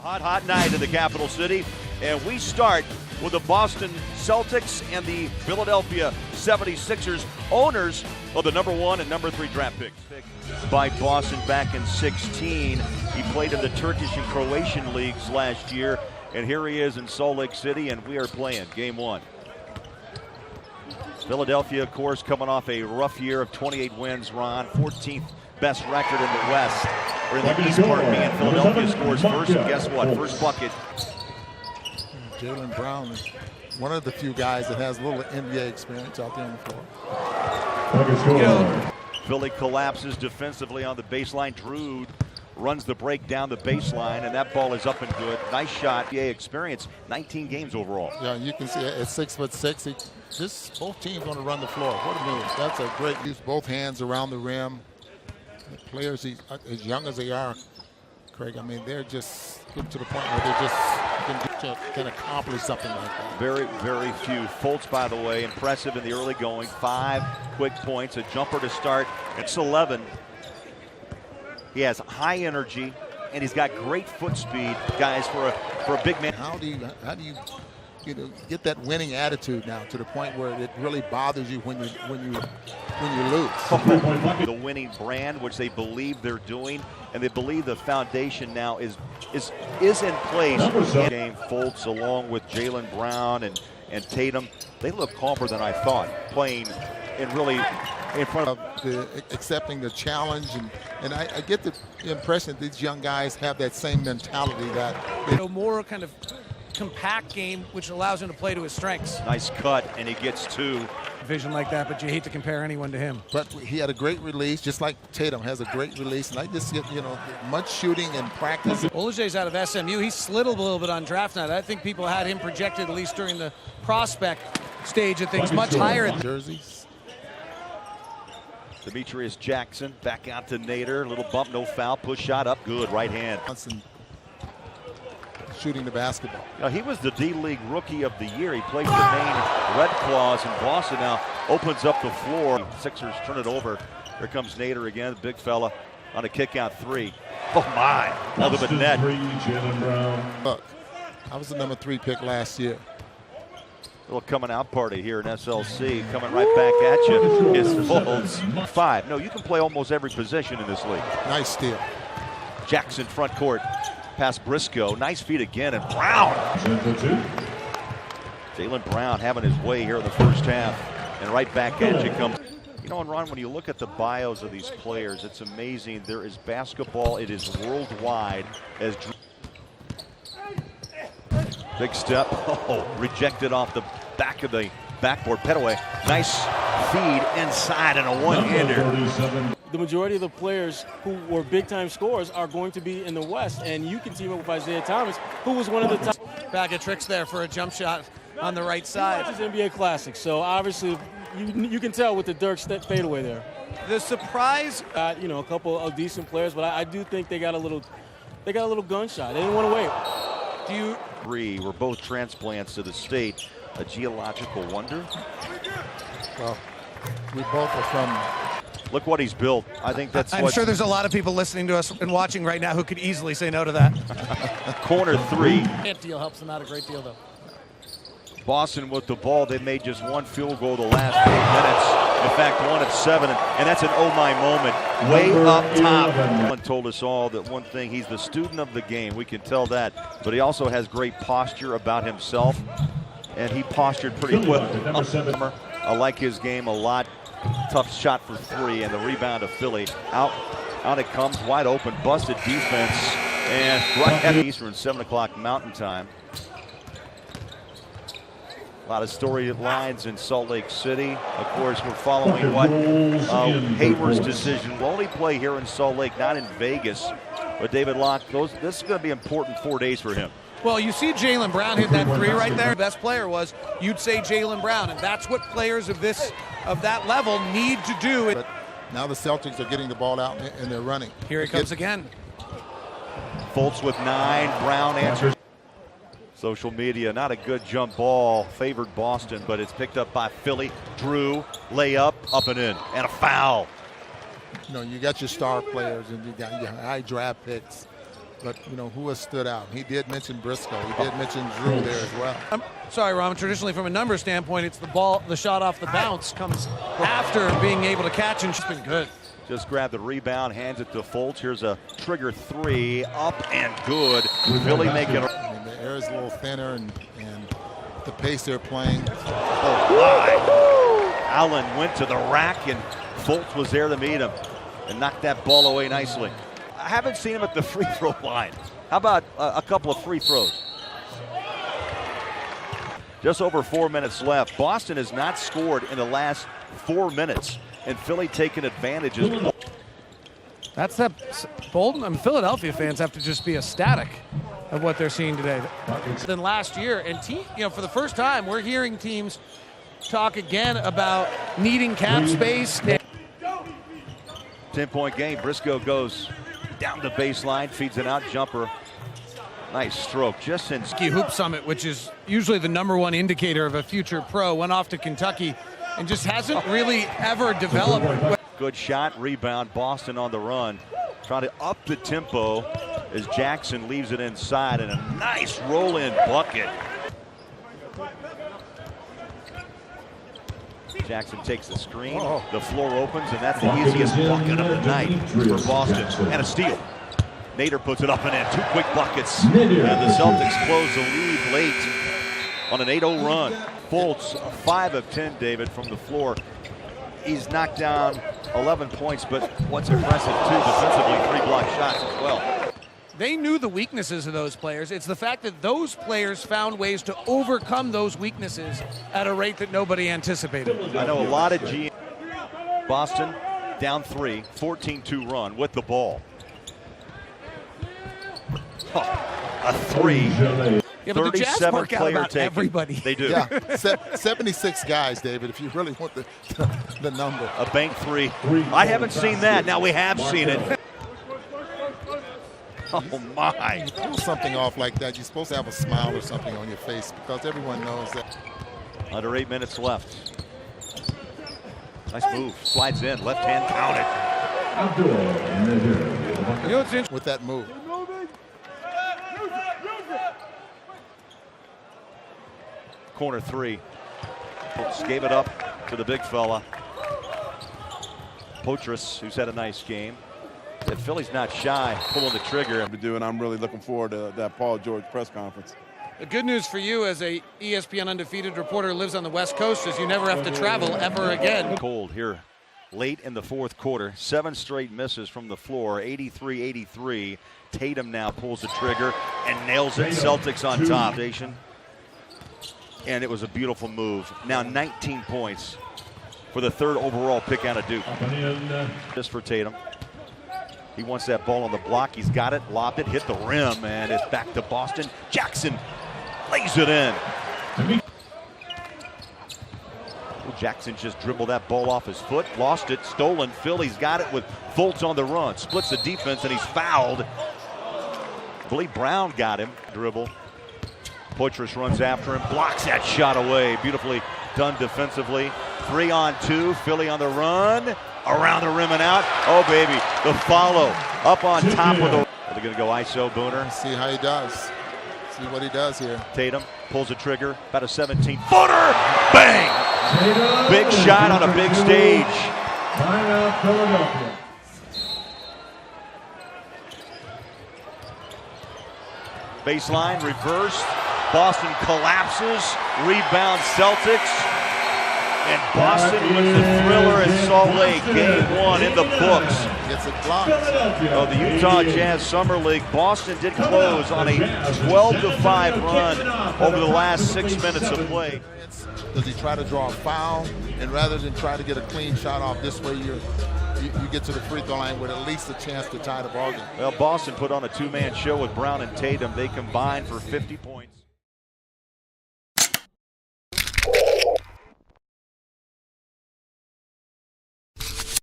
Hot night in the capital city, and we start with the Boston Celtics and the Philadelphia 76ers, owners of the #1 and #3 draft picks. By Boston back in 16. He played in the Turkish and Croatian leagues last year, and here he is in Salt Lake City, and we are playing game one. Philadelphia, of course, coming off a rough year of 28 wins, Ron, 14th best record in the West, or in the East, pardon me, and Philadelphia scores first, and guess what? First bucket. Jaylen Brown is one of the few guys that has a little NBA experience out there on the floor. Philly collapses defensively on the baseline. Drew runs the break down the baseline, and that ball is up and good. Nice shot. NBA experience, 19 games overall. Yeah, you can see at 6'6", just both teams want to run the floor. What a move. That's a great use. Both hands around the rim. The players, as young as they are, Craig, I mean, they're just getting to the point where they just can accomplish something like that. Very, very few. Fultz, by the way, impressive in the early going. 5 quick points, a jumper to start. It's 11. He has high energy, and he's got great foot speed, guys, for a big man. How do you get that winning attitude now to the point where it really bothers you when you lose? The winning brand, which they believe they're doing, and they believe the foundation now is in place. Game Fultz along with Jaylen Brown and Tatum, they look calmer than I thought, playing in front of accepting the challenge, and I get the impression that these young guys have that same mentality that more kind of compact game, which allows him to play to his strengths. Nice cut, and he gets 2. Vision like that, but you hate to compare anyone to him. But he had a great release, just like Tatum has a great release, and I just get much shooting and practice. Olajay's out of SMU. He slid a little bit on draft night. I think people had him projected, at least during the prospect stage of things, much higher. Jerseys. Demetrius Jackson back out to Nader. Little bump, no foul. Push shot up, good. Right hand. Shooting the basketball. Now, he was the D-League Rookie of the Year. He played for the Maine Red Claws in Boston. Now opens up the floor. Sixers turn it over. Here comes Nader again, the big fella, on a kick-out 3. Oh, my. Another bit net. Look, I was the #3 pick last year. Little coming out party here in SLC. Coming right back at you is Fultz. 5. No, you can play almost every position in this league. Nice steal. Jackson front court. Past Briscoe. Nice feed again, and Brown. Jaylen Brown having his way here in the first half. And right back at you comes. You know, and Ron, when you look at the bios of these players, it's amazing. There is basketball. It is worldwide. As big step. Oh, rejected off the back of the backboard. Petaway. Nice feed inside and a one-hander. The majority of the players who were big-time scorers are going to be in the West, and you can team up with Isaiah Thomas, who was one of the top. Bag of tricks there for a jump shot on the right side. This is NBA Classic, so obviously you can tell with the Dirk fadeaway there. The surprise, a couple of decent players, but I do think they got a little gunshot. They didn't want to wait. We're both transplants to the state. A geological wonder. Well, we both are from. Look what he's built. I think that's. I'm sure there's a lot of people listening to us and watching right now who could easily say no to that. Corner 3. That deal helps them out a great deal, though. Boston with the ball. They made just 1 field goal the last 8 minutes. In fact, 1 of 7, and that's an oh my moment. Way up top. One told us all that one thing, he's the student of the game. We can tell that. But he also has great posture about himself, and he postured pretty well. I like his game a lot. Tough shot for 3, and the rebound to Philly. Out it comes, wide open, busted defense, and right at Eastern, 7 o'clock Mountain Time. A lot of storylines in Salt Lake City. Of course, we're following what Hayward's decision will only play here in Salt Lake, not in Vegas. But David Locke, this is going to be important 4 days for him. Well, you see Jaylen Brown hit that 3 right there. Best player was, you'd say Jaylen Brown, and that's what players of that level need to do. But now the Celtics are getting the ball out and they're running. Here he comes again. Fultz with 9. Brown answers. Social media, not a good jump ball. Favored Boston, but it's picked up by Philly. Drew, layup, up and in, and a foul. You got your star players and you got your high draft picks. But, you know, who has stood out? He did mention Briscoe. He did mention Drew there as well. Sorry, Ron. Traditionally, from a number standpoint, it's the ball, the shot off the bounce comes after being able to catch, and she's been good. Just grabbed the rebound, hands it to Fultz. Here's a trigger three, up and good. Philly making it. I mean, the air is a little thinner, and the pace they're playing. Oh, my. Allen went to the rack, and Fultz was there to meet him and knocked that ball away nicely. I haven't seen him at the free throw line. How about a couple of free throws? Just over 4 minutes left. Boston has not scored in the last 4 minutes, and Philly taking advantage. That's that. Bolton and Philadelphia fans have to just be ecstatic of what they're seeing today. Than last year, and for the first time, we're hearing teams talk again about needing cap space. 10-point game. Briscoe goes down the baseline, feeds it out, jumper. Nice stroke. Just in Hoop Summit, which is usually the #1 indicator of a future pro, went off to Kentucky and just hasn't really ever developed. Good shot, rebound. Boston on the run, trying to up the tempo as Jackson leaves it inside, and a nice roll-in bucket. Jackson takes the screen, the floor opens, and that's the easiest bucket of the night for Boston. And a steal. Nader puts it up and in. 2 quick buckets. And the Celtics close the lead late on an 8-0 run. Fultz, 5 of 10, David, from the floor. He's knocked down 11 points, but what's impressive, too, defensively, 3 block shots as well. They knew the weaknesses of those players. It's the fact that those players found ways to overcome those weaknesses at a rate that nobody anticipated. I know a lot of Boston down 3, 14-2 run with the ball. A 3. Yeah, but the Jazz work out about everybody. They do. Yeah, 76 guys, David, if you really want the number. A bank 3. I haven't seen that. Now we have seen it. Oh, my. You pull something off like that, you're supposed to have a smile or something on your face, because everyone knows that. Under 8 minutes left. Nice move. Slides in. Left hand counted. You know what's interesting? With that move. Corner 3. Fultz gave it up to the big fella. Poitras, who's had a nice game. And Philly's not shy, pulling the trigger. And I'm really looking forward to that Paul George press conference. The good news for you as a ESPN undefeated reporter who lives on the West Coast is you never have to travel ever again. Cold here late in the 4th quarter. 7 straight misses from the floor, 83-83. Tatum now pulls the trigger and nails it. Celtics on top. And it was a beautiful move. Now 19 points for the 3rd overall pick out of Duke. Just for Tatum. He wants that ball on the block. He's got it, lobbed it, hit the rim, and it's back to Boston. Jackson lays it in. Jackson just dribbled that ball off his foot, lost it, stolen. Philly's got it with Fultz on the run. Splits the defense, and he's fouled. I believe Brown got him. Dribble. Poitras runs after him, blocks that shot away. Beautifully done defensively. 3-on-2, Philly on the run. Around the rim and out. Oh, baby, the follow up on top of the. Are they going to go ISO, Booner? See how he does. See what he does here. Tatum pulls the trigger, about a 17-footer. Bang! Big shot on a big stage. Baseline reversed. Boston collapses. Rebound Celtics. And Boston wins the thriller at Salt Lake. Game 1 in the books. Gets it blocked. Oh, the Utah Jazz Summer League. Boston did close on a 12-5 run over the last 6 minutes of play. Does he try to draw a foul? And rather than try to get a clean shot off, this way you get to the free throw line with at least a chance to tie the ball game. Well, Boston put on a 2-man show with Brown and Tatum. They combined for 50 points.